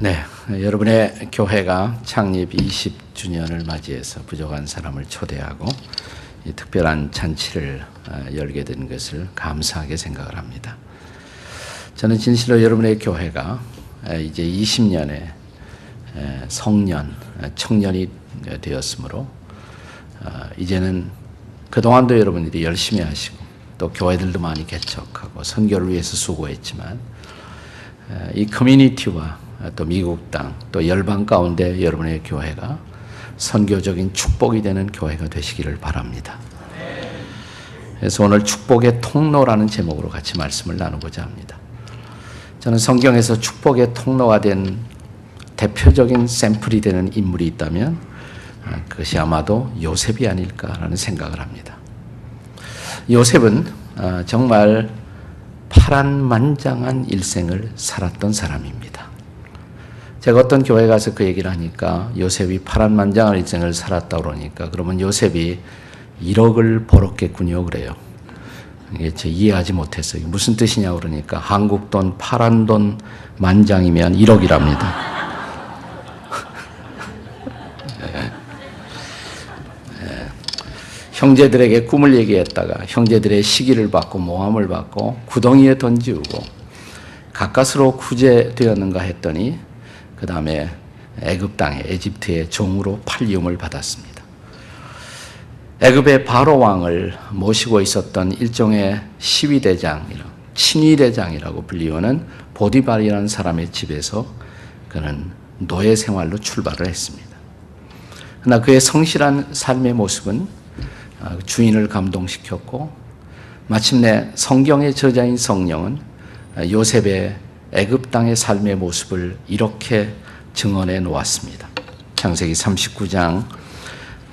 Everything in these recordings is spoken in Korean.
네, 여러분의 교회가 창립 20주년을 맞이해서 부족한 사람을 초대하고 이 특별한 잔치를 열게 된 것을 감사하게 생각을 합니다. 저는 진실로 여러분의 교회가 이제 20년의 성년, 청년이 되었으므로 이제는 그동안도 여러분들이 열심히 하시고 또 교회들도 많이 개척하고 선교를 위해서 수고했지만 이 커뮤니티와 또 미국 땅, 또 열방 가운데 여러분의 교회가 선교적인 축복이 되는 교회가 되시기를 바랍니다. 그래서 오늘 축복의 통로라는 제목으로 같이 말씀을 나누고자 합니다. 저는 성경에서 축복의 통로가 된 대표적인 샘플이 되는 인물이 있다면 그것이 아마도 요셉이 아닐까라는 생각을 합니다. 요셉은 정말 파란만장한 일생을 살았던 사람입니다. 제가 어떤 교회 가서 그 얘기를 하니까 요셉이 파란만장한 일생을 살았다고 그러니까 그러면 요셉이 1억을 벌었겠군요 그래요. 이게 제가 이해하지 못했어요. 무슨 뜻이냐고 그러니까 한국 돈 파란 돈 만장이면 1억이랍니다. 형제들에게 꿈을 얘기했다가 형제들의 시기를 받고 모함을 받고 구덩이에 던지우고 가까스로 구제되었는가 했더니 그 다음에 애굽 땅에 에집트의 종으로 팔리움을 받았습니다. 애굽의 바로 왕을 모시고 있었던 일종의 시위대장이라고 친위대장이라고 불리우는 보디발이라는 사람의 집에서 그는 노예 생활로 출발을 했습니다. 그러나 그의 성실한 삶의 모습은 주인을 감동시켰고 마침내 성경의 저자인 성령은 요셉의 애굽 땅의 삶의 모습을 이렇게 증언해 놓았습니다. 창세기 39장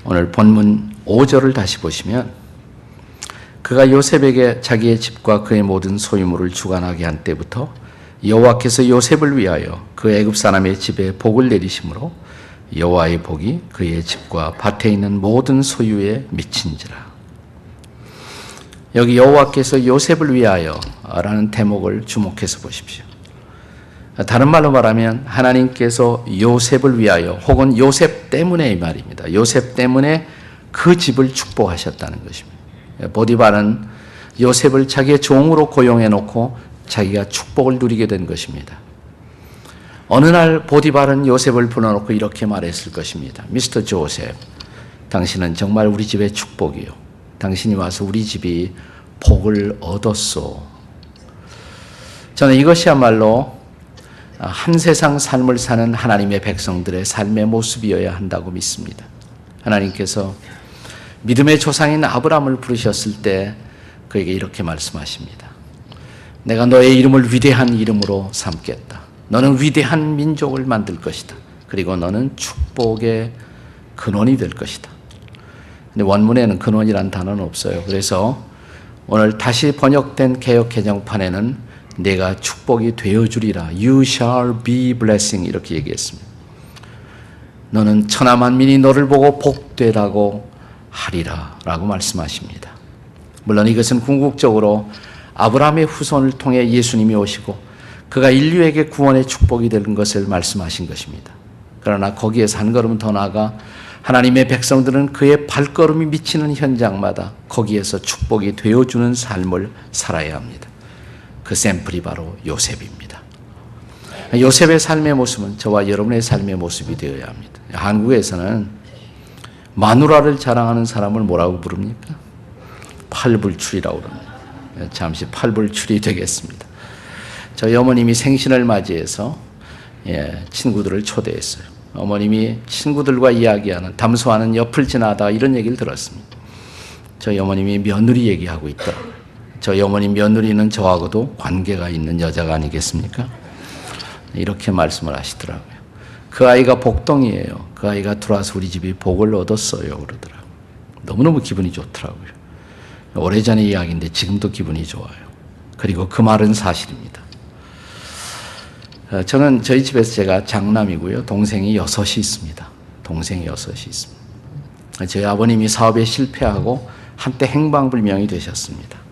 오늘 본문 5절을 다시 보시면 그가 요셉에게 자기의 집과 그의 모든 소유물을 주관하게 한 때부터 여호와께서 요셉을 위하여 그 애굽 사람의 집에 복을 내리심으로 여호와의 복이 그의 집과 밭에 있는 모든 소유에 미친지라. 여기 여호와께서 요셉을 위하여 라는 대목을 주목해서 보십시오. 다른 말로 말하면 하나님께서 요셉을 위하여 혹은 요셉 때문에 이 말입니다. 요셉 때문에 그 집을 축복하셨다는 것입니다. 보디발은 요셉을 자기의 종으로 고용해 놓고 자기가 축복을 누리게 된 것입니다. 어느 날 보디발은 요셉을 불러놓고 이렇게 말했을 것입니다. 미스터 조셉, 당신은 정말 우리 집의 축복이요. 당신이 와서 우리 집이 복을 얻었소. 저는 이것이야말로 한 세상 삶을 사는 하나님의 백성들의 삶의 모습이어야 한다고 믿습니다. 하나님께서 믿음의 조상인 아브라함을 부르셨을 때 그에게 이렇게 말씀하십니다. 내가 너의 이름을 위대한 이름으로 삼겠다. 너는 위대한 민족을 만들 것이다. 그리고 너는 축복의 근원이 될 것이다. 근데 원문에는 근원이란 단어는 없어요. 그래서 오늘 다시 번역된 개역 개정판에는 내가 축복이 되어주리라. You shall be blessing 이렇게 얘기했습니다. 너는 천하 만민이 너를 보고 복되라고 하리라 라고 말씀하십니다. 물론 이것은 궁극적으로 아브라함의 후손을 통해 예수님이 오시고 그가 인류에게 구원의 축복이 되는 것을 말씀하신 것입니다. 그러나 거기에서 한 걸음 더 나아가 하나님의 백성들은 그의 발걸음이 미치는 현장마다 거기에서 축복이 되어주는 삶을 살아야 합니다. 그 샘플이 바로 요셉입니다. 요셉의 삶의 모습은 저와 여러분의 삶의 모습이 되어야 합니다. 한국에서는 마누라를 자랑하는 사람을 뭐라고 부릅니까? 팔불출이라고 그럽니다. 잠시 팔불출이 되겠습니다. 저희 어머님이 생신을 맞이해서 친구들을 초대했어요. 어머님이 친구들과 이야기하는 담소하는 옆을 지나다가 이런 얘기를 들었습니다. 저희 어머님이 며느리 얘기하고 있더라고요. 저희 어머니 며느리는 저하고도 관계가 있는 여자가 아니겠습니까? 이렇게 말씀을 하시더라고요. 그 아이가 복덩이에요. 그 아이가 들어와서 우리 집이 복을 얻었어요. 그러더라고요. 너무너무 기분이 좋더라고요. 오래전의 이야기인데 지금도 기분이 좋아요. 그리고 그 말은 사실입니다. 저는 저희 집에서 제가 장남이고요. 동생이 6이 있습니다. 동생이 6이 있습니다. 저희 아버님이 사업에 실패하고 한때 행방불명이 되셨습니다.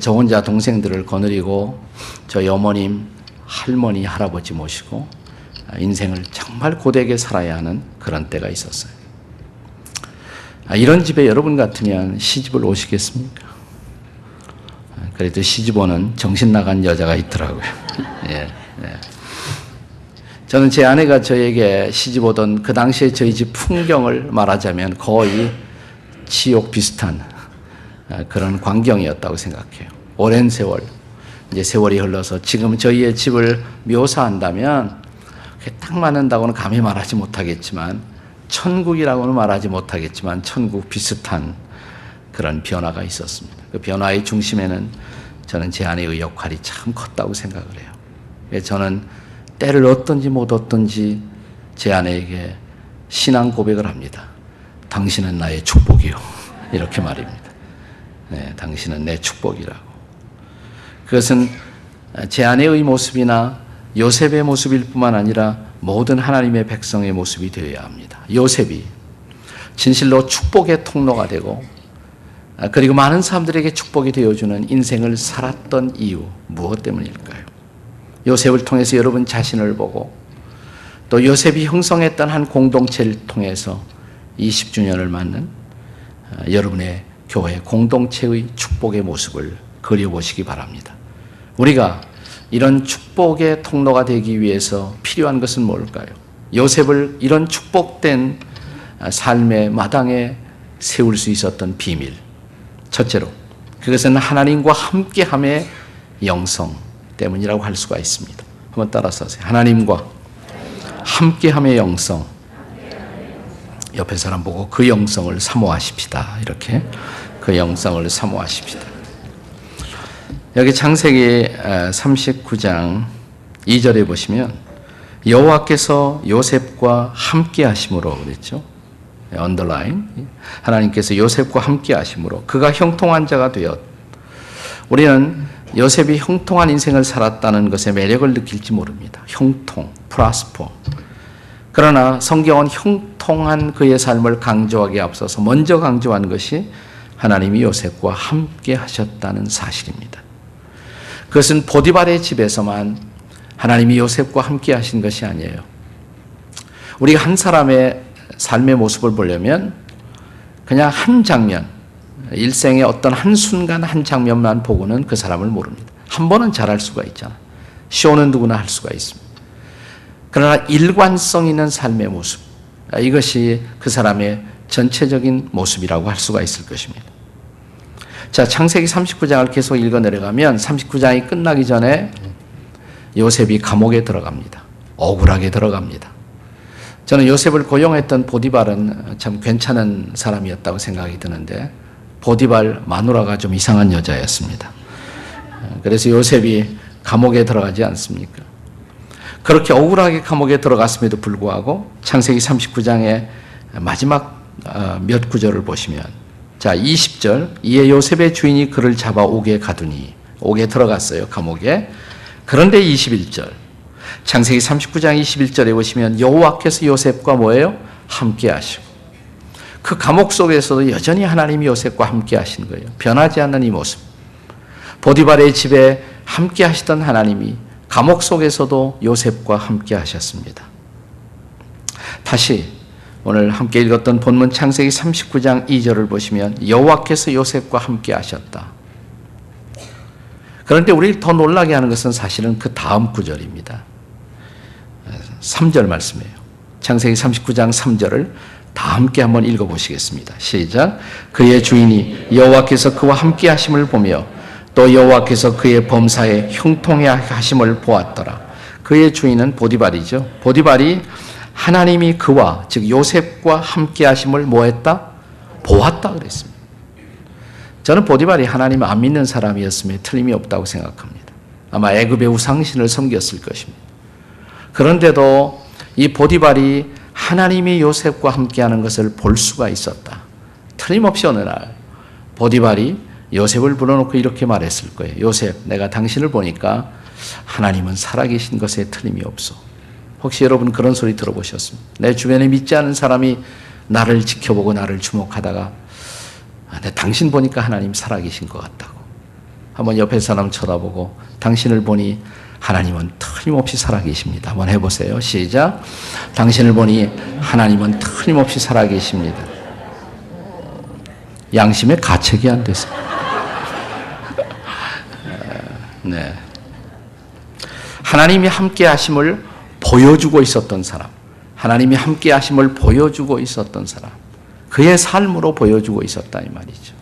저 혼자 동생들을 거느리고 저희 어머님, 할머니, 할아버지 모시고 인생을 정말 고되게 살아야 하는 그런 때가 있었어요. 이런 집에 여러분 같으면 시집을 오시겠습니까? 그래도 시집 오는 정신 나간 여자가 있더라고요. 예, 예. 저는 제 아내가 저에게 시집 오던 그 당시에 저희 집 풍경을 말하자면 거의 지옥 비슷한 그런 광경이었다고 생각해요. 오랜 세월, 이제 세월이 흘러서 지금 저희의 집을 묘사한다면 딱 맞는다고는 감히 말하지 못하겠지만, 천국이라고는 말하지 못하겠지만 천국 비슷한 그런 변화가 있었습니다. 그 변화의 중심에는 저는 제 아내의 역할이 참 컸다고 생각을 해요. 그래서 저는 때를 얻든지 못 얻든지 제 아내에게 신앙 고백을 합니다. 당신은 나의 축복이요. 이렇게 말입니다. 네, 당신은 내 축복이라고. 그것은 제 아내의 모습이나 요셉의 모습일 뿐만 아니라 모든 하나님의 백성의 모습이 되어야 합니다. 요셉이 진실로 축복의 통로가 되고, 그리고 많은 사람들에게 축복이 되어주는 인생을 살았던 이유, 무엇 때문일까요? 요셉을 통해서 여러분 자신을 보고, 또 요셉이 형성했던 한 공동체를 통해서 20주년을 맞는 여러분의 교회 공동체의 축복의 모습을 그려보시기 바랍니다. 우리가 이런 축복의 통로가 되기 위해서 필요한 것은 뭘까요? 요셉을 이런 축복된 삶의 마당에 세울 수 있었던 비밀. 첫째로, 그것은 하나님과 함께함의 영성 때문이라고 할 수가 있습니다. 한번 따라서 하세요. 하나님과 함께함의 영성. 옆에 사람 보고 그 영성을 사모하십시다. 이렇게 그 영성을 사모하십시다. 여기 창세기 39장 2절에 보시면 여호와께서 요셉과 함께 하심으로 그랬죠. 언더라인. 하나님께서 요셉과 함께 하심으로 그가 형통한 자가 되었. 우리는 요셉이 형통한 인생을 살았다는 것의 매력을 느낄지 모릅니다. 형통, 프라스퍼. 그러나 성경은 형통한 그의 삶을 강조하기에 앞서서 먼저 강조한 것이 하나님이 요셉과 함께 하셨다는 사실입니다. 그것은 보디발의 집에서만 하나님이 요셉과 함께 하신 것이 아니에요. 우리가 한 사람의 삶의 모습을 보려면 그냥 한 장면, 일생의 어떤 한 순간 한 장면만 보고는 그 사람을 모릅니다. 한 번은 잘할 수가 있잖아. 쇼는 누구나 할 수가 있습니다. 그러나 일관성 있는 삶의 모습, 이것이 그 사람의 전체적인 모습이라고 할 수가 있을 것입니다. 자, 창세기 39장을 계속 읽어 내려가면 39장이 끝나기 전에 요셉이 감옥에 들어갑니다. 억울하게 들어갑니다. 저는 요셉을 고용했던 보디발은 참 괜찮은 사람이었다고 생각이 드는데, 보디발 마누라가 좀 이상한 여자였습니다. 그래서 요셉이 감옥에 들어가지 않습니까? 그렇게 억울하게 감옥에 들어갔음에도 불구하고 창세기 39장의 마지막 몇 구절을 보시면, 자, 20절, 이에 요셉의 주인이 그를 잡아 옥에 가두니, 옥에 들어갔어요, 감옥에. 그런데 21절, 창세기 39장 21절에 보시면 여호와께서 요셉과 뭐예요? 함께 하시고, 그 감옥 속에서도 여전히 하나님이 요셉과 함께 하신 거예요. 변하지 않는 이 모습. 보디발의 집에 함께 하시던 하나님이 감옥 속에서도 요셉과 함께 하셨습니다. 다시 오늘 함께 읽었던 본문 창세기 39장 2절을 보시면 여호와께서 요셉과 함께 하셨다. 그런데 우리를 더 놀라게 하는 것은 사실은 그 다음 구절입니다. 3절 말씀이에요. 창세기 39장 3절을 다 함께 한번 읽어보시겠습니다. 시작. 그의 주인이 여호와께서 그와 함께 하심을 보며 또 여호와께서 그의 범사에 형통해 하심을 보았더라. 그의 주인은 보디발이죠. 보디발이 하나님이 그와, 즉 요셉과 함께 하심을 뭐했다? 보았다 그랬습니다. 저는 보디발이 하나님 안 믿는 사람이었음에 틀림이 없다고 생각합니다. 아마 애굽의 우상신을 섬겼을 것입니다. 그런데도 이 보디발이 하나님이 요셉과 함께하는 것을 볼 수가 있었다. 틀림없이 어느 날 보디발이 요셉을 불러놓고 이렇게 말했을 거예요. 요셉, 내가 당신을 보니까 하나님은 살아계신 것에 틀림이 없어. 혹시 여러분 그런 소리 들어보셨습니까? 내 주변에 믿지 않은 사람이 나를 지켜보고 나를 주목하다가 내 당신 보니까 하나님 살아계신 것 같다고. 한번 옆에 사람 쳐다보고 당신을 보니 하나님은 틀림없이 살아계십니다. 한번 해보세요. 시작. 당신을 보니 하나님은 틀림없이 살아계십니다. 양심에 가책이 안 되세요. 네. 하나님이 함께 하심을 보여주고 있었던 사람, 하나님이 함께 하심을 보여주고 있었던 사람, 그의 삶으로 보여주고 있었다 이 말이죠.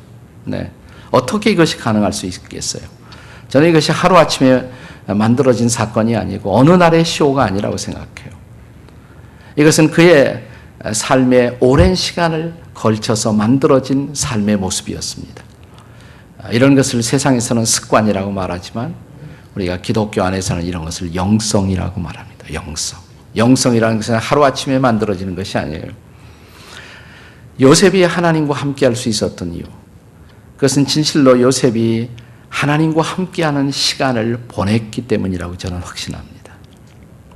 네. 어떻게 이것이 가능할 수 있겠어요? 저는 이것이 하루아침에 만들어진 사건이 아니고 어느 날의 쇼가 아니라고 생각해요. 이것은 그의 삶의 오랜 시간을 걸쳐서 만들어진 삶의 모습이었습니다. 이런 것을 세상에서는 습관이라고 말하지만 우리가 기독교 안에서는 이런 것을 영성이라고 말합니다. 영성. 영성이라는 것은 하루아침에 만들어지는 것이 아니에요. 요셉이 하나님과 함께할 수 있었던 이유, 그것은 진실로 요셉이 하나님과 함께하는 시간을 보냈기 때문이라고 저는 확신합니다.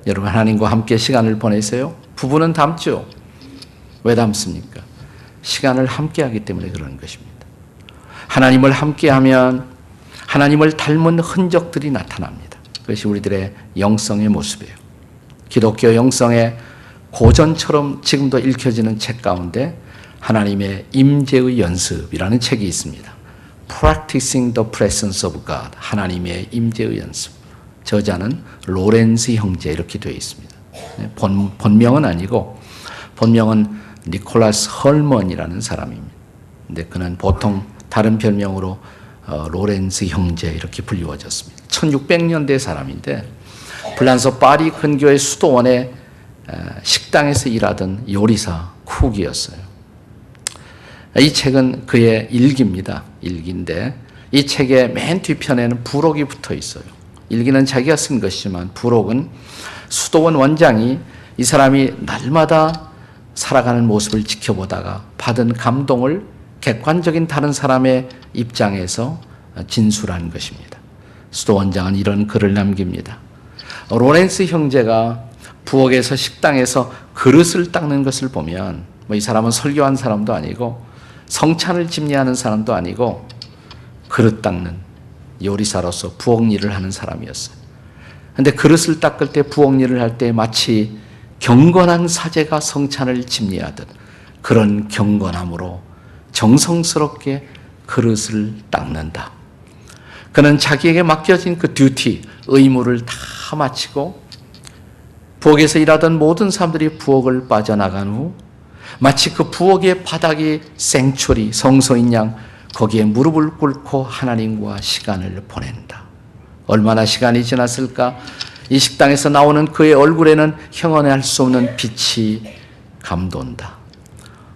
여러분, 하나님과 함께 시간을 보내세요? 부부는 닮죠? 왜 닮습니까? 시간을 함께하기 때문에 그런 것입니다. 하나님을 함께하면 하나님을 닮은 흔적들이 나타납니다. 그것이 우리들의 영성의 모습이에요. 기독교 영성의 고전처럼 지금도 읽혀지는 책 가운데 하나님의 임재의 연습이라는 책이 있습니다. Practicing the Presence of God, 하나님의 임재의 연습. 저자는 로렌스 형제 이렇게 되어 있습니다. 본명은 아니고 본명은 니콜라스 헐먼이라는 사람입니다. 근데 그는 보통 다른 별명으로 로렌스 형제 이렇게 불리워졌습니다. 1600년대 사람인데 프랑스 파리 근교의 수도원의 식당에서 일하던 요리사 쿡이었어요. 이 책은 그의 일기입니다. 일기인데 이 책의 맨 뒤편에는 부록이 붙어 있어요. 일기는 자기가 쓴 것이지만 부록은 수도원 원장이 이 사람이 날마다 살아가는 모습을 지켜보다가 받은 감동을 객관적인 다른 사람의 입장에서 진술한 것입니다. 수도원장은 이런 글을 남깁니다. 로렌스 형제가 부엌에서 식당에서 그릇을 닦는 것을 보면 이 사람은 설교한 사람도 아니고 성찬을 집례하는 사람도 아니고 그릇 닦는 요리사로서 부엌 일을 하는 사람이었어요. 그런데 그릇을 닦을 때 부엌 일을 할 때 마치 경건한 사제가 성찬을 집례하듯 그런 경건함으로 정성스럽게 그릇을 닦는다. 그는 자기에게 맡겨진 그 듀티, 의무를 다 마치고 부엌에서 일하던 모든 사람들이 부엌을 빠져나간 후 마치 그 부엌의 바닥이 생츄리, 성소인 양 거기에 무릎을 꿇고 하나님과 시간을 보낸다. 얼마나 시간이 지났을까? 이 식당에서 나오는 그의 얼굴에는 형언할 수 없는 빛이 감돈다.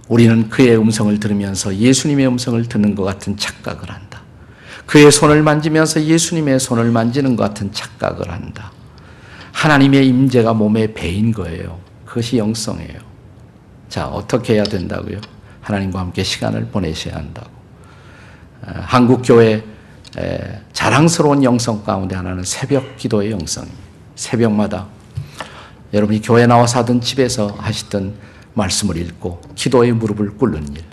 우리는 그의 음성을 들으면서 예수님의 음성을 듣는 것 같은 착각을 한다. 그의 손을 만지면서 예수님의 손을 만지는 것 같은 착각을 한다. 하나님의 임재가 몸에 배인 거예요. 그것이 영성이에요. 자, 어떻게 해야 된다고요? 하나님과 함께 시간을 보내셔야 한다고. 한국교회 자랑스러운 영성 가운데 하나는 새벽 기도의 영성입니다. 새벽마다 여러분이 교회 나와서 하든 집에서 하시던 말씀을 읽고 기도의 무릎을 꿇는 일,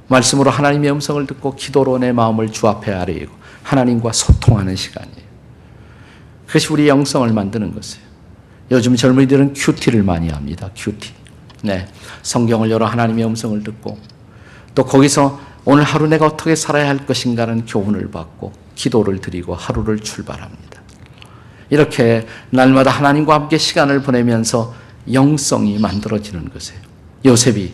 말씀으로 하나님의 음성을 듣고 기도로 내 마음을 주 앞에 아뢰고 하나님과 소통하는 시간이에요. 그것이 우리 영성을 만드는 것이에요. 요즘 젊은이들은 큐티를 많이 합니다. 큐티. 네, 성경을 열어 하나님의 음성을 듣고 또 거기서 오늘 하루 내가 어떻게 살아야 할 것인가는 교훈을 받고 기도를 드리고 하루를 출발합니다. 이렇게 날마다 하나님과 함께 시간을 보내면서 영성이 만들어지는 것이에요. 요셉이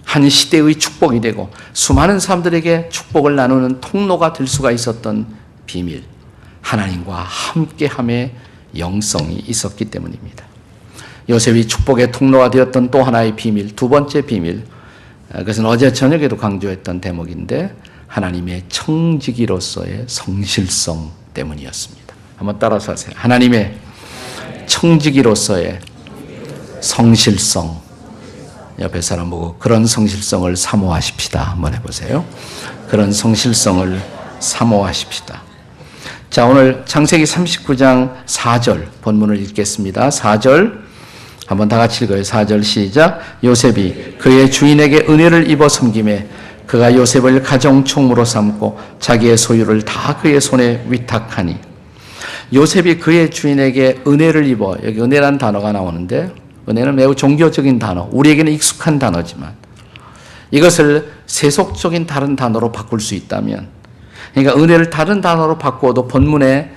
한 시대의 축복이 되고 수많은 사람들에게 축복을 나누는 통로가 될 수가 있었던 비밀, 하나님과 함께함의 영성이 있었기 때문입니다. 요셉이 축복의 통로가 되었던 또 하나의 비밀, 두 번째 비밀, 그것은 어제 저녁에도 강조했던 대목인데 하나님의 청지기로서의 성실성 때문이었습니다. 한번 따라서 하세요. 하나님의 청지기로서의 성실성. 옆에 사람 보고 그런 성실성을 사모하십시다. 한번 해보세요. 그런 성실성을 사모하십시다. 자, 오늘 창세기 39장 4절 본문을 읽겠습니다. 4절 한번 다 같이 읽어요. 4절 시작. 요셉이 그의 주인에게 은혜를 입어 섬김에 그가 요셉을 가정 총무로 삼고 자기의 소유를 다 그의 손에 위탁하니 요셉이 그의 주인에게 은혜를 입어, 여기 은혜라는 단어가 나오는데, 은혜는 매우 종교적인 단어, 우리에게는 익숙한 단어지만 이것을 세속적인 다른 단어로 바꿀 수 있다면, 그러니까 은혜를 다른 단어로 바꾸어도 본문의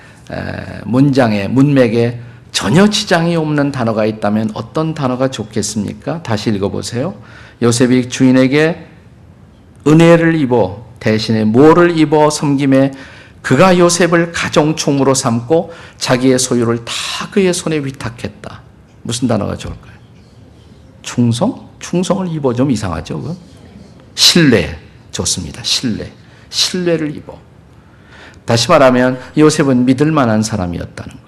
문장에, 문맥에 전혀 지장이 없는 단어가 있다면 어떤 단어가 좋겠습니까? 다시 읽어보세요. 요셉이 주인에게 은혜를 입어, 대신에 뭐를 입어 섬김에 그가 요셉을 가정총무로 삼고 자기의 소유를 다 그의 손에 위탁했다. 무슨 단어가 좋을까요? 충성? 충성을 입어 좀 이상하죠? 그건? 신뢰. 좋습니다. 신뢰. 신뢰를 입어. 다시 말하면 요셉은 믿을 만한 사람이었다는 거예요.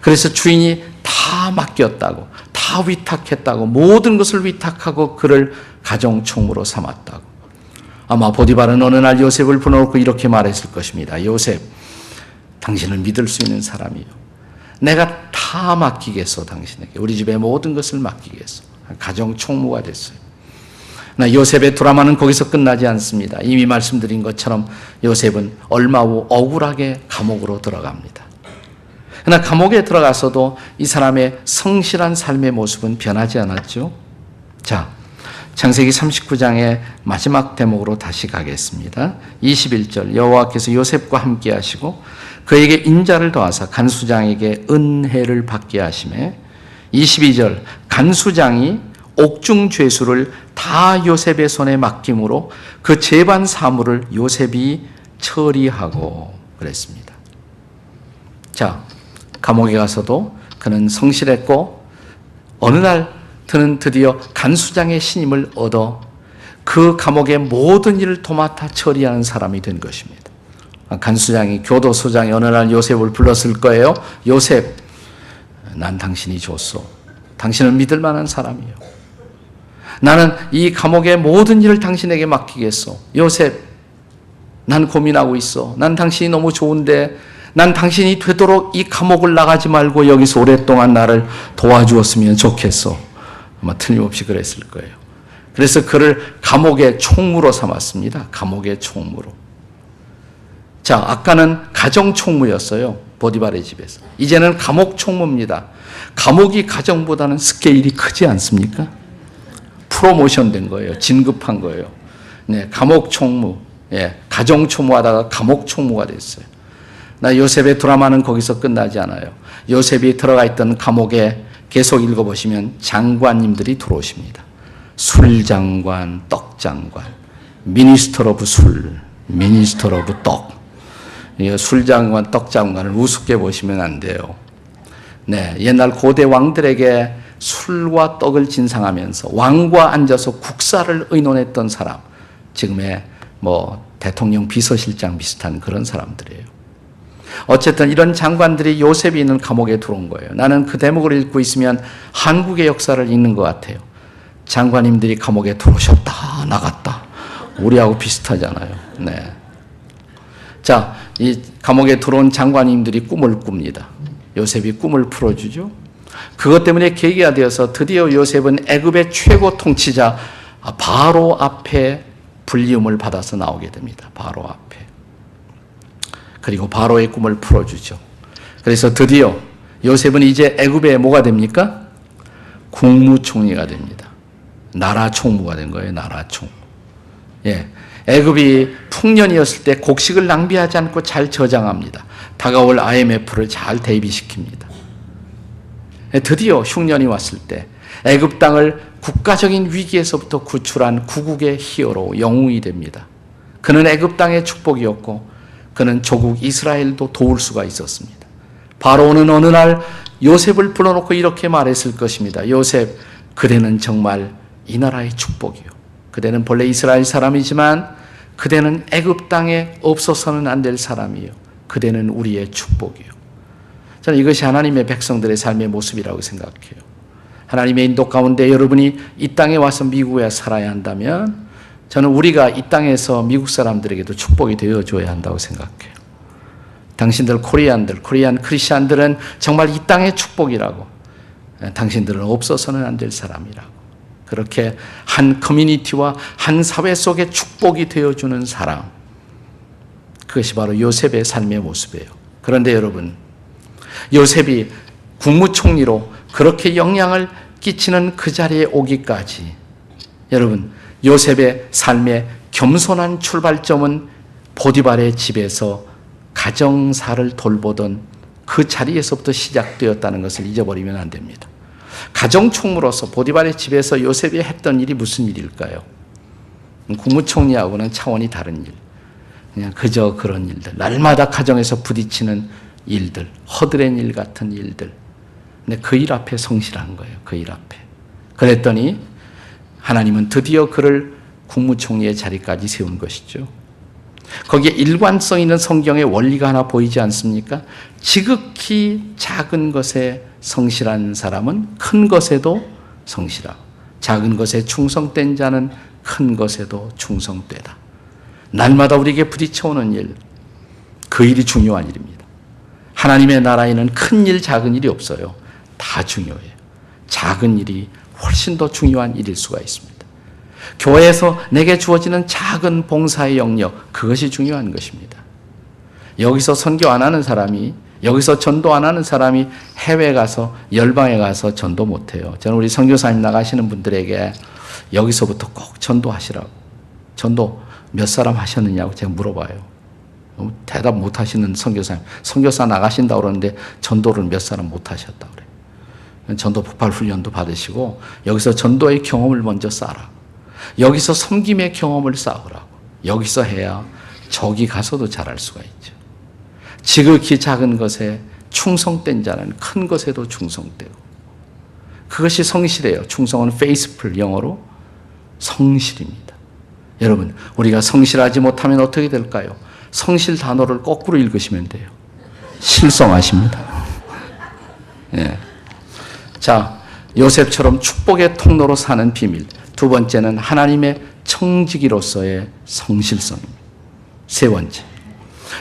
그래서 주인이 다 맡겼다고, 다 위탁했다고, 모든 것을 위탁하고 그를 가정총무로 삼았다고. 아마 보디발은 어느 날 요셉을 불러놓고 이렇게 말했을 것입니다. 요셉, 당신을 믿을 수 있는 사람이요. 내가 다 맡기겠어, 당신에게. 우리 집의 모든 것을 맡기겠어. 가정총무가 됐어요. 요셉의 드라마는 거기서 끝나지 않습니다. 이미 말씀드린 것처럼 요셉은 얼마 후 억울하게 감옥으로 들어갑니다. 그러나 감옥에 들어가서도 이 사람의 성실한 삶의 모습은 변하지 않았죠. 자, 창세기 39장의 마지막 대목으로 다시 가겠습니다. 21절, 여호와께서 요셉과 함께 하시고 그에게 인자를 더하사 간수장에게 은혜를 받게 하시매, 22절, 간수장이 옥중 죄수를 다 요셉의 손에 맡김으로 그 재반 사물을 요셉이 처리하고 그랬습니다. 자, 감옥에 가서도 그는 성실했고 어느 날 그는 드디어 간수장의 신임을 얻어 그 감옥의 모든 일을 도맡아 처리하는 사람이 된 것입니다. 간수장이, 교도소장이 어느 날 요셉을 불렀을 거예요. 요셉, 난 당신이 좋소. 당신은 믿을 만한 사람이요. 나는 이 감옥의 모든 일을 당신에게 맡기겠소. 요셉, 난 고민하고 있어. 난 당신이 너무 좋은데 난 당신이 되도록 이 감옥을 나가지 말고 여기서 오랫동안 나를 도와주었으면 좋겠어. 아마 틀림없이 그랬을 거예요. 그래서 그를 감옥의 총무로 삼았습니다. 감옥의 총무로. 자, 아까는 가정 총무였어요. 보디발의 집에서. 이제는 감옥 총무입니다. 감옥이 가정보다는 스케일이 크지 않습니까? 프로모션 된 거예요. 진급한 거예요. 네, 감옥 총무. 예, 가정 총무하다가 감옥 총무가 됐어요. 요셉의 드라마는 거기서 끝나지 않아요. 요셉이 들어가 있던 감옥에 계속 읽어보시면 장관님들이 들어오십니다. 술장관, 떡장관, 미니스터 오브 술, 미니스터 오브 떡. 술장관, 떡장관을 우습게 보시면 안 돼요. 네, 옛날 고대 왕들에게 술과 떡을 진상하면서 왕과 앉아서 국사를 의논했던 사람, 지금의 대통령 비서실장 비슷한 그런 사람들이에요. 어쨌든 이런 장관들이 요셉이 있는 감옥에 들어온 거예요. 나는 그 대목을 읽고 있으면 한국의 역사를 읽는 것 같아요. 장관님들이 감옥에 들어오셨다 나갔다. 우리하고 비슷하잖아요. 네. 자, 이 감옥에 들어온 장관님들이 꿈을 꿉니다. 요셉이 꿈을 풀어주죠. 그것 때문에 계기가 되어서 드디어 요셉은 애굽의 최고 통치자 바로 앞에 불리움을 받아서 나오게 됩니다. 바로 앞에. 그리고 바로의 꿈을 풀어주죠. 그래서 드디어 요셉은 이제 애굽의 뭐가 됩니까? 국무총리가 됩니다. 나라 총무가 된 거예요. 나라 총무. 예, 애굽이 풍년이었을 때 곡식을 낭비하지 않고 잘 저장합니다. 다가올 IMF를 잘 대비시킵니다. 드디어 흉년이 왔을 때 애굽 땅을 국가적인 위기에서부터 구출한 구국의 히어로, 영웅이 됩니다. 그는 애굽 땅의 축복이었고 그는 조국 이스라엘도 도울 수가 있었습니다. 바로는 어느 날 요셉을 불러놓고 이렇게 말했을 것입니다. 요셉, 그대는 정말 이 나라의 축복이요. 그대는 본래 이스라엘 사람이지만 그대는 애굽 땅에 없어서는 안 될 사람이요. 그대는 우리의 축복이요. 저는 이것이 하나님의 백성들의 삶의 모습이라고 생각해요. 하나님의 인도 가운데 여러분이 이 땅에 와서 미국에 살아야 한다면 저는 우리가 이 땅에서 미국 사람들에게도 축복이 되어줘야 한다고 생각해요. 당신들 코리안 크리스찬들은 정말 이 땅의 축복이라고, 당신들은 없어서는 안 될 사람이라고, 그렇게 한 커뮤니티와 한 사회 속에 축복이 되어주는 사람, 그것이 바로 요셉의 삶의 모습이에요. 그런데 여러분, 요셉이 국무총리로 그렇게 영향을 끼치는 그 자리에 오기까지 여러분, 요셉의 삶의 겸손한 출발점은 보디발의 집에서 가정사를 돌보던 그 자리에서부터 시작되었다는 것을 잊어버리면 안 됩니다. 가정총무로서 보디발의 집에서 요셉이 했던 일이 무슨 일일까요? 국무총리하고는 차원이 다른 일. 그냥 그저 그런 일들. 날마다 가정에서 부딪히는 일들. 허드렛 일 같은 일들. 근데 그 일 앞에 성실한 거예요. 그 일 앞에. 그랬더니 하나님은 드디어 그를 국무총리의 자리까지 세운 것이죠. 거기에 일관성 있는 성경의 원리가 하나 보이지 않습니까? 지극히 작은 것에 성실한 사람은 큰 것에도 성실하고 작은 것에 충성된 자는 큰 것에도 충성되다. 날마다 우리에게 부딪혀오는 일, 그 일이 중요한 일입니다. 하나님의 나라에는 큰 일, 작은 일이 없어요. 다 중요해요. 작은 일이 훨씬 더 중요한 일일 수가 있습니다. 교회에서 내게 주어지는 작은 봉사의 영역, 그것이 중요한 것입니다. 여기서 선교 안 하는 사람이, 여기서 전도 안 하는 사람이 해외 가서, 열방에 가서 전도 못 해요. 저는 우리 선교사님 나가시는 분들에게 여기서부터 꼭 전도하시라고. 전도 몇 사람 하셨느냐고 제가 물어봐요. 대답 못 하시는 선교사님, 선교사 나가신다고 그러는데 전도를 몇 사람 못 하셨다고 그래요. 전도 폭발 훈련도 받으시고 여기서 전도의 경험을 먼저 쌓아라. 여기서 섬김의 경험을 쌓으라고. 여기서 해야 저기 가서도 잘할 수가 있죠. 지극히 작은 것에 충성된 자는 큰 것에도 충성되고, 그것이 성실해요. 충성은 faithful, 영어로 성실입니다. 여러분, 우리가 성실하지 못하면 어떻게 될까요? 성실 단어를 거꾸로 읽으시면 돼요. 실성하십니다. 예. 자, 요셉처럼 축복의 통로로 사는 비밀. 두 번째는 하나님의 청지기로서의 성실성입니다. 세 번째,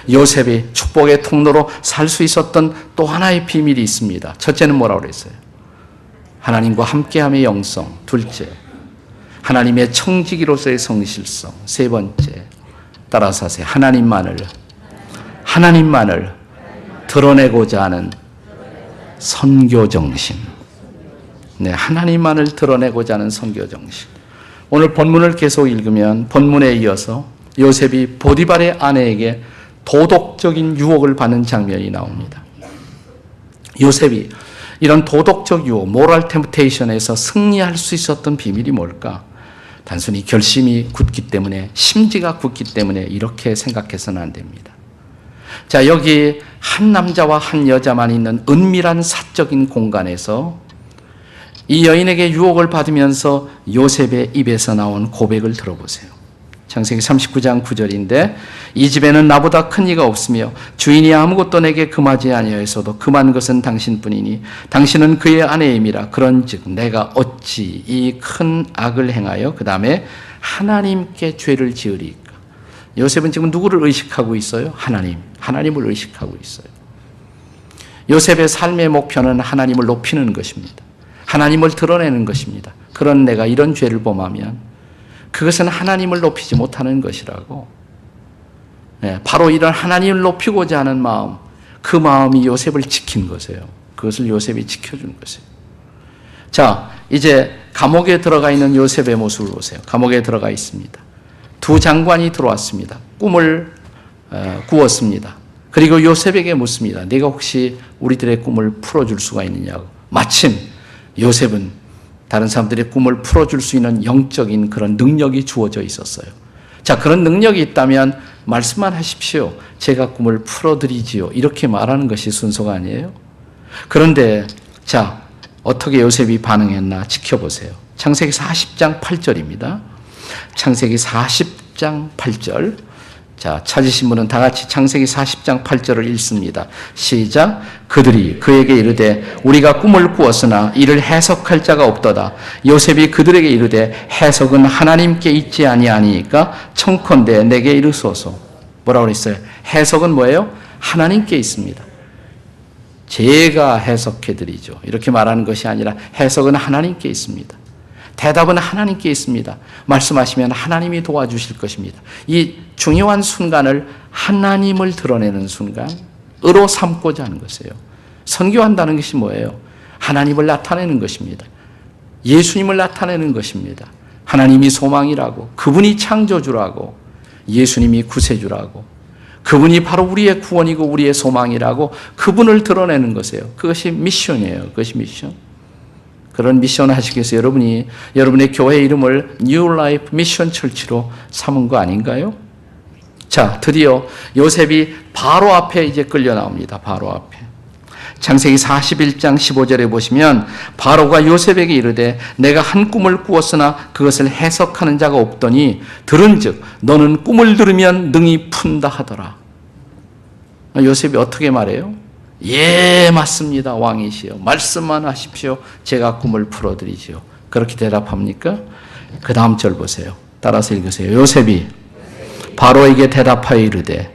요셉이 축복의 통로로 살 수 있었던 또 하나의 비밀이 있습니다. 첫째는 뭐라고 그랬어요? 하나님과 함께함의 영성. 둘째, 하나님의 청지기로서의 성실성. 세 번째, 따라서 하세요. 하나님만을 드러내고자 하는 선교정신. 네, 하나님만을 드러내고자 하는 선교정신. 오늘 본문을 계속 읽으면 본문에 이어서 요셉이 보디발의 아내에게 도덕적인 유혹을 받는 장면이 나옵니다. 요셉이 이런 도덕적 유혹, 모럴 템프테이션에서 승리할 수 있었던 비밀이 뭘까? 단순히 결심이 굳기 때문에, 심지가 굳기 때문에 이렇게 생각해서는 안 됩니다. 자, 여기 한 남자와 한 여자만 있는 은밀한 사적인 공간에서 이 여인에게 유혹을 받으면서 요셉의 입에서 나온 고백을 들어보세요. 창세기 39장 9절인데 이 집에는 나보다 큰 이가 없으며 주인이 아무것도 내게 금하지 아니하였어도 금한 것은 당신뿐이니 당신은 그의 아내임이라. 그런즉 내가 어찌 이 큰 악을 행하여 그 다음에 하나님께 죄를 지으리까. 요셉은 지금 누구를 의식하고 있어요? 하나님을 의식하고 있어요. 요셉의 삶의 목표는 하나님을 높이는 것입니다. 하나님을 드러내는 것입니다. 그런 내가 이런 죄를 범하면 그것은 하나님을 높이지 못하는 것이라고. 네, 바로 이런 하나님을 높이고자 하는 마음, 그 마음이 요셉을 지킨 것이에요. 그것을 요셉이 지켜준 것이에요. 자, 이제 감옥에 들어가 있는 요셉의 모습을 보세요. 감옥에 들어가 있습니다. 두 장관이 들어왔습니다. 꿈을 꾸었습니다. 그리고 요셉에게 묻습니다. 네가 혹시 우리들의 꿈을 풀어줄 수가 있느냐고. 마침 요셉은 다른 사람들의 꿈을 풀어줄 수 있는 영적인 그런 능력이 주어져 있었어요. 자, 그런 능력이 있다면 말씀만 하십시오. 제가 꿈을 풀어드리지요. 이렇게 말하는 것이 순서가 아니에요. 그런데 자, 어떻게 요셉이 반응했나 지켜보세요. 창세기 40장 8절입니다. 창세기 40장 8절. 자, 찾으신 분은 다 같이 창세기 40장 8절을 읽습니다. 시작. 그들이 그에게 이르되 우리가 꿈을 꾸었으나 이를 해석할 자가 없도다. 요셉이 그들에게 이르되 해석은 하나님께 있지 아니하니까 청컨대 내게 이르소서. 뭐라고 그랬어요? 해석은 뭐예요? 하나님께 있습니다. 제가 해석해드리죠. 이렇게 말하는 것이 아니라 해석은 하나님께 있습니다. 대답은 하나님께 있습니다. 말씀하시면 하나님이 도와주실 것입니다. 이 중요한 순간을 하나님을 드러내는 순간으로 삼고자 하는 것이에요. 선교한다는 것이 뭐예요? 하나님을 나타내는 것입니다. 예수님을 나타내는 것입니다. 하나님이 소망이라고, 그분이 창조주라고, 예수님이 구세주라고, 그분이 바로 우리의 구원이고 우리의 소망이라고 그분을 드러내는 것이에요. 그것이 미션이에요. 그것이 미션. 그런 미션을 하시기 위해서 여러분이 여러분의 교회 이름을 New Life Mission Church로 삼은 거 아닌가요? 자, 드디어 요셉이 바로 앞에 이제 끌려 나옵니다. 바로 앞에. 창세기 41장 15절에 보시면 바로가 요셉에게 이르되 내가 한 꿈을 꾸었으나 그것을 해석하는 자가 없더니 들은즉 너는 꿈을 들으면 능히 푼다 하더라. 요셉이 어떻게 말해요? 예, 맞습니다. 왕이시여. 말씀만 하십시오. 제가 꿈을 풀어드리지요. 그렇게 대답합니까? 그 다음 절 보세요. 따라서 읽으세요. 요셉이 바로에게 대답하여 이르되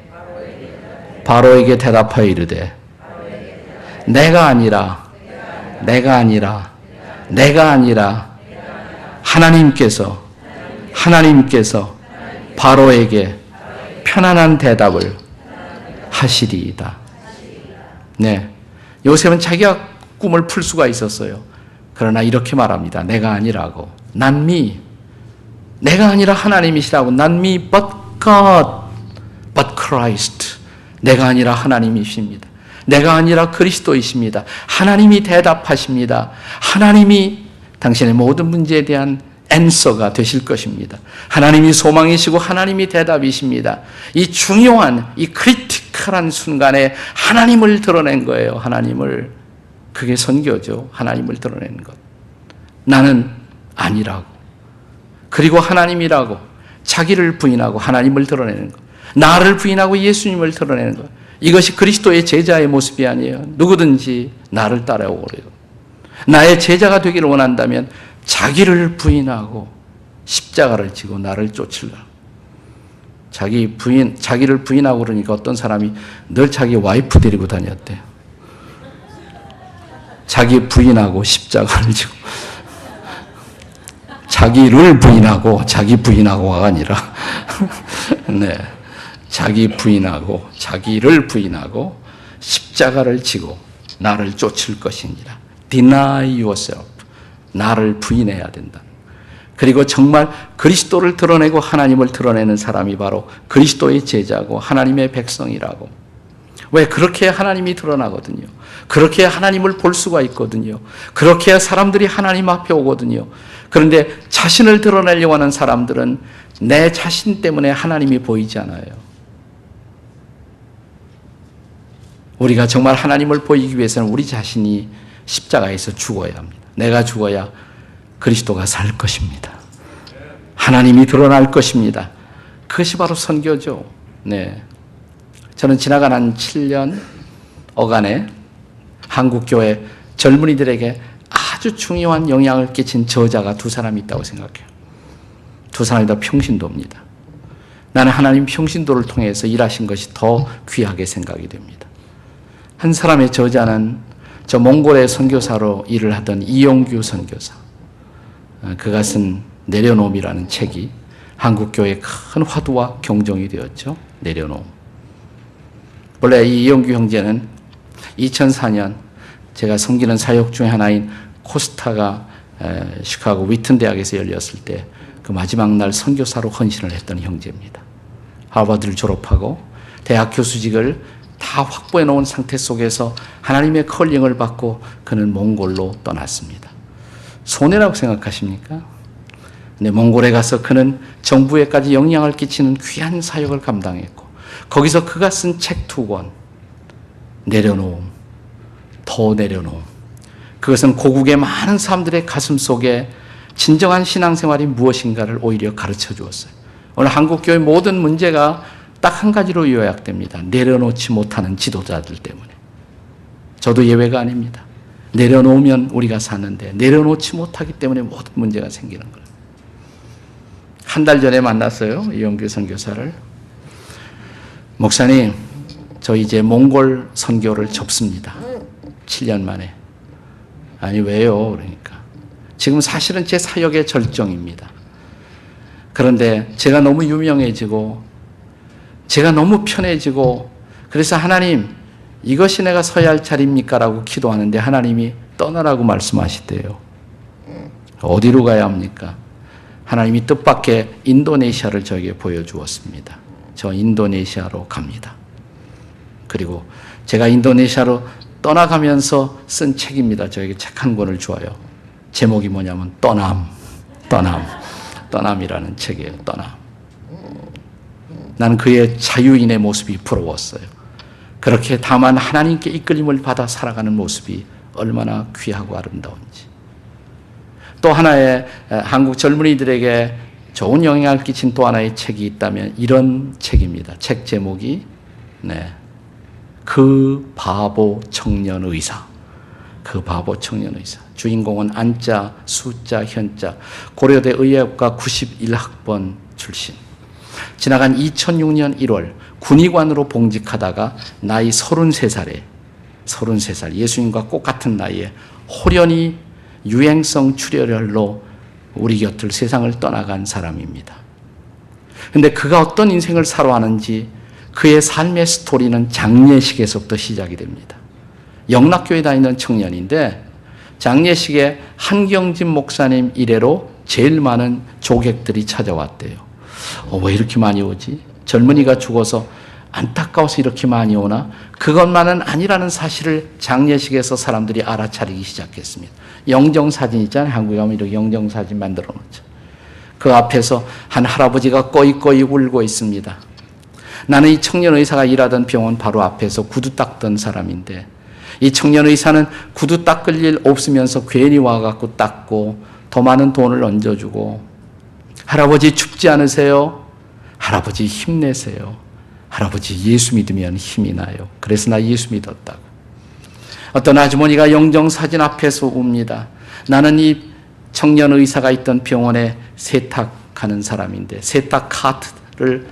내가 아니라 하나님께서 바로에게 편안한 대답을 하시리이다. 네, 요셉은 자기가 꿈을 풀 수가 있었어요. 그러나 이렇게 말합니다. 내가 아니라고. Not me. 내가 아니라 하나님이시라고. Not me but God, but Christ. 내가 아니라 하나님이십니다. 내가 아니라 그리스도이십니다. 하나님이 대답하십니다. 하나님이 당신의 모든 문제에 대한 answer가 되실 것입니다. 하나님이 소망이시고 하나님이 대답이십니다. 이 중요한, 이 크리티컬한 순간에 하나님을 드러낸 거예요. 하나님을. 그게 선교죠. 하나님을 드러내는 것. 나는 아니라고. 그리고 하나님이라고. 자기를 부인하고 하나님을 드러내는 것. 나를 부인하고 예수님을 드러내는 것. 이것이 그리스도의 제자의 모습이 아니에요. 누구든지 나를 따라오래요. 나의 제자가 되기를 원한다면 자기를 부인하고 십자가를 지고 나를 쫓으라. 자기를 부인하고 그러니까 어떤 사람이 늘 자기 와이프 데리고 다녔대요. 자기 부인하고 십자가를 지고. 자기를 부인하고 자기 부인하고가 아니라 네. 자기를 부인하고 십자가를 지고 나를 쫓을 것이니라. Deny yourself. 나를 부인해야 된다. 그리고 정말 그리스도를 드러내고 하나님을 드러내는 사람이 바로 그리스도의 제자고 하나님의 백성이라고. 왜? 그렇게 해야 하나님이 드러나거든요. 그렇게 해야 하나님을 볼 수가 있거든요. 그렇게 해야 사람들이 하나님 앞에 오거든요. 그런데 자신을 드러내려고 하는 사람들은 내 자신 때문에 하나님이 보이지 않아요. 우리가 정말 하나님을 보이기 위해서는 우리 자신이 십자가에서 죽어야 합니다. 내가 죽어야 그리스도가 살 것입니다. 하나님이 드러날 것입니다. 그것이 바로 선교죠. 네. 저는 지나간 한 7년 어간에 한국교회 젊은이들에게 아주 중요한 영향을 끼친 저자가 두 사람이 있다고 생각해요. 두 사람이 다 평신도입니다. 나는 하나님 평신도를 통해서 일하신 것이 더 귀하게 생각이 됩니다. 한 사람의 저자는 저 몽골의 선교사로 일을 하던 이용규 선교사. 그가 쓴 내려놓음이라는 책이 한국교회의 큰 화두와 경종이 되었죠. 내려놓음. 원래 이 이용규 형제는 2004년 제가 섬기는 사역 중에 하나인 코스타가 시카고 위튼 대학에서 열렸을 때 그 마지막 날 선교사로 헌신을 했던 형제입니다. 하버드를 졸업하고 대학 교수직을 다 확보해 놓은 상태 속에서 하나님의 컬링을 받고 그는 몽골로 떠났습니다. 손해라고 생각하십니까? 근데 몽골에 가서 그는 정부에까지 영향을 끼치는 귀한 사역을 감당했고 거기서 그가 쓴 책 2권 내려놓음, 더 내려놓음. 그것은 고국의 많은 사람들의 가슴 속에 진정한 신앙생활이 무엇인가를 오히려 가르쳐 주었어요. 오늘 한국교회 모든 문제가 딱 한 가지로 요약됩니다. 내려놓지 못하는 지도자들 때문에. 저도 예외가 아닙니다. 내려놓으면 우리가 사는데 내려놓지 못하기 때문에 모든 문제가 생기는 거예요. 한 달 전에 만났어요. 이용규 선교사를. 목사님, 저 이제 몽골 선교를 접습니다. 7년 만에. 아니 왜요? 그러니까. 지금 사실은 제 사역의 절정입니다. 그런데 제가 너무 유명해지고 제가 너무 편해지고 그래서 하나님 이것이 내가 서야 할 자리입니까? 라고 기도하는데 하나님이 떠나라고 말씀하시대요. 어디로 가야 합니까? 하나님이 뜻밖의 인도네시아를 저에게 보여주었습니다. 저 인도네시아로 갑니다. 그리고 제가 인도네시아로 떠나가면서 쓴 책입니다. 저에게 책 한 권을 주어요. 제목이 뭐냐면 떠남이라는 책이에요. 떠남. 나는 그의 자유인의 모습이 부러웠어요. 그렇게 다만 하나님께 이끌림을 받아 살아가는 모습이 얼마나 귀하고 아름다운지. 또 하나의 한국 젊은이들에게 좋은 영향을 끼친 또 하나의 책이 있다면 이런 책입니다. 책 제목이 그 바보 청년 의사. 그 바보 청년 의사. 주인공은 안자, 숫자, 현자. 고려대 의예학과 91학번 출신. 지나간 2006년 1월 군의관으로 봉직하다가 나이 33살, 예수님과 똑같은 나이에 홀연히 유행성 출혈로 우리 곁을 세상을 떠나간 사람입니다. 그런데 그가 어떤 인생을 살아왔는지 그의 삶의 스토리는 장례식에서부터 시작이 됩니다. 영락교회 다니는 청년인데 장례식에 한경진 목사님 이래로 제일 많은 조객들이 찾아왔대요. 왜 이렇게 많이 오지? 젊은이가 죽어서 안타까워서 이렇게 많이 오나? 그것만은 아니라는 사실을 장례식에서 사람들이 알아차리기 시작했습니다. 영정사진 있잖아요. 한국에 가면 이렇게 영정사진 만들어 놓죠. 그 앞에서 한 할아버지가 꺼이꺼이 울고 있습니다. 나는 이 청년 의사가 일하던 병원 바로 앞에서 구두 닦던 사람인데 이 청년 의사는 구두 닦을 일 없으면서 괜히 와갖고 닦고 더 많은 돈을 얹어주고 할아버지 춥지 않으세요? 할아버지 힘내세요. 할아버지 예수 믿으면 힘이 나요. 그래서 나 예수 믿었다고. 어떤 아주머니가 영정사진 앞에서 웁니다. 나는 이 청년 의사가 있던 병원에 세탁하는 사람인데 세탁 카트를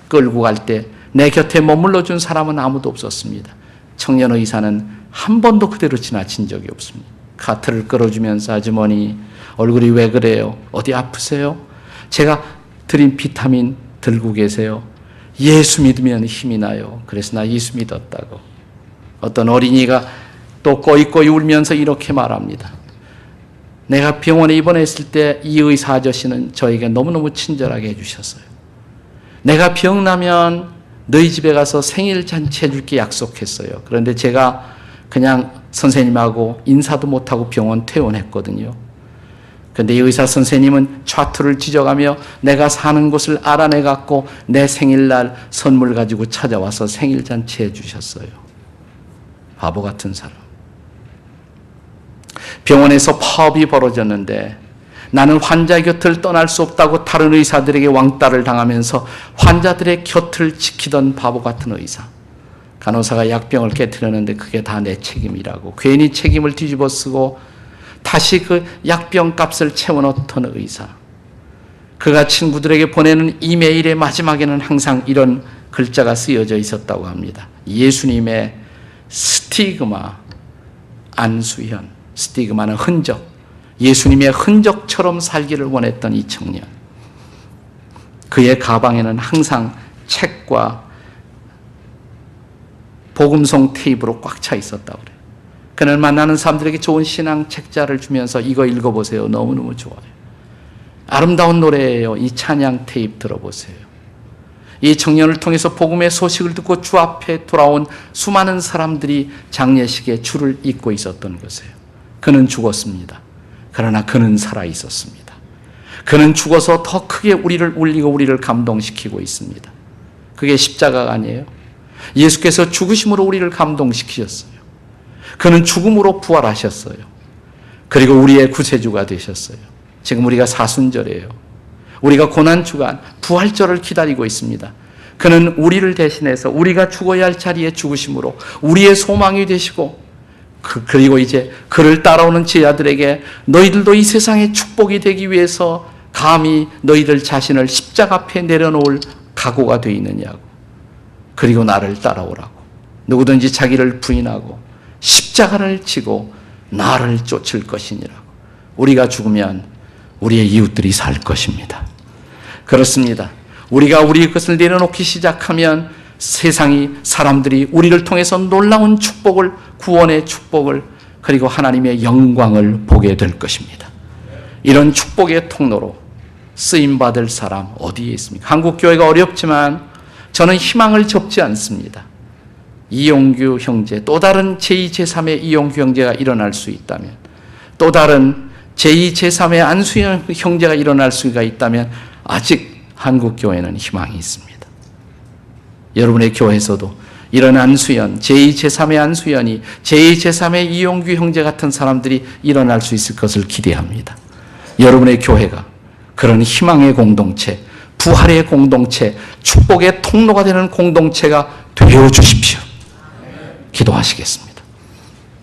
끌고 갈 때 내 곁에 머물러 준 사람은 아무도 없었습니다. 청년 의사는 한 번도 그대로 지나친 적이 없습니다. 카트를 끌어주면서 아주머니 얼굴이 왜 그래요? 어디 아프세요? 제가 드린 비타민 들고 계세요? 예수 믿으면 힘이 나요. 그래서 나 예수 믿었다고. 어떤 어린이가 또 꺼이꺼이 울면서 이렇게 말합니다. 내가 병원에 입원했을 때 이 의사 아저씨는 저에게 너무너무 친절하게 해주셨어요. 내가 병나면 너희 집에 가서 생일 잔치 해줄게 약속했어요. 그런데 제가 그냥 선생님하고 인사도 못하고 병원 퇴원했거든요. 그런데 이 의사 선생님은 차트를 지져가며 내가 사는 곳을 알아내갖고 내 생일날 선물 가지고 찾아와서 생일 잔치 해주셨어요. 바보 같은 사람. 병원에서 파업이 벌어졌는데 나는 환자 곁을 떠날 수 없다고 다른 의사들에게 왕따를 당하면서 환자들의 곁을 지키던 바보 같은 의사. 간호사가 약병을 깨트렸는데 그게 다 내 책임이라고 괜히 책임을 뒤집어 쓰고 다시 그 약병 값을 채워넣던 의사. 그가 친구들에게 보내는 이메일의 마지막에는 항상 이런 글자가 쓰여져 있었다고 합니다. 예수님의 스티그마, 안수현. 스티그마는 흔적. 예수님의 흔적처럼 살기를 원했던 이 청년. 그의 가방에는 항상 책과 복음송 테이프로 꽉 차 있었다고 그래요. 그는 만나는 사람들에게 좋은 신앙 책자를 주면서 이거 읽어보세요. 너무너무 좋아요. 아름다운 노래예요. 이 찬양 테이프 들어보세요. 이 청년을 통해서 복음의 소식을 듣고 주 앞에 돌아온 수많은 사람들이 장례식에 줄을 잇고 있었던 것이에요. 그는 죽었습니다. 그러나 그는 살아 있었습니다. 그는 죽어서 더 크게 우리를 울리고 우리를 감동시키고 있습니다. 그게 십자가가 아니에요. 예수께서 죽으심으로 우리를 감동시키셨어요. 그는 죽음으로 부활하셨어요. 그리고 우리의 구세주가 되셨어요. 지금 우리가 사순절이에요. 우리가 고난주간 부활절을 기다리고 있습니다. 그는 우리를 대신해서 우리가 죽어야 할 자리에 죽으심으로 우리의 소망이 되시고 그리고 이제 그를 따라오는 제자들에게 너희들도 이 세상의 축복이 되기 위해서 감히 너희들 자신을 십자가 앞에 내려놓을 각오가 되어 있느냐고. 그리고 나를 따라오라고. 누구든지 자기를 부인하고 십자가를 지고 나를 쫓을 것이니라고. 우리가 죽으면 우리의 이웃들이 살 것입니다. 그렇습니다. 우리가 우리의 것을 내려놓기 시작하면 세상이 사람들이 우리를 통해서 놀라운 축복을, 구원의 축복을, 그리고 하나님의 영광을 보게 될 것입니다. 이런 축복의 통로로 쓰임받을 사람 어디에 있습니까? 한국교회가 어렵지만 저는 희망을 접지 않습니다. 이용규 형제, 또 다른 제2, 제3의 이용규 형제가 일어날 수 있다면, 또 다른 제2, 제3의 안수현 형제가 일어날 수가 있다면 아직 한국교회는 희망이 있습니다. 여러분의 교회에서도 이런 안수현, 제2, 제3의 안수현이, 제2, 제3의 이용규 형제 같은 사람들이 일어날 수 있을 것을 기대합니다. 여러분의 교회가 그런 희망의 공동체, 부활의 공동체, 축복의 통로가 되는 공동체가 되어 주십시오. 기도하시겠습니다.